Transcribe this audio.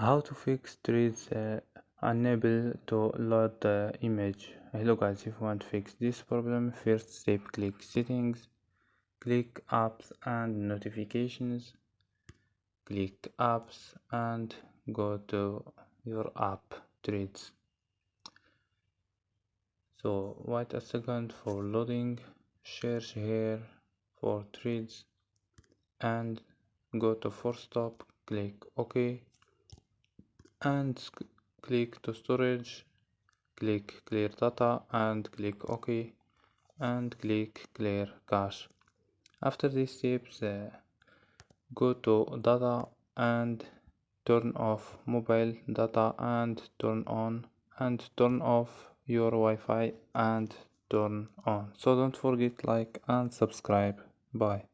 How to fix threads unable to load the image. Hello guys, if you want to fix this problem, first step, click settings, click apps and notifications, click apps and go to your app threads. So wait a second for loading, search here for threads and go to force stop, click OK and click to storage, click clear data and click OK and click clear cache. After these steps, go to data and turn off mobile data and turn on and turn off your Wi-Fi and turn on. So don't forget like and subscribe. Bye.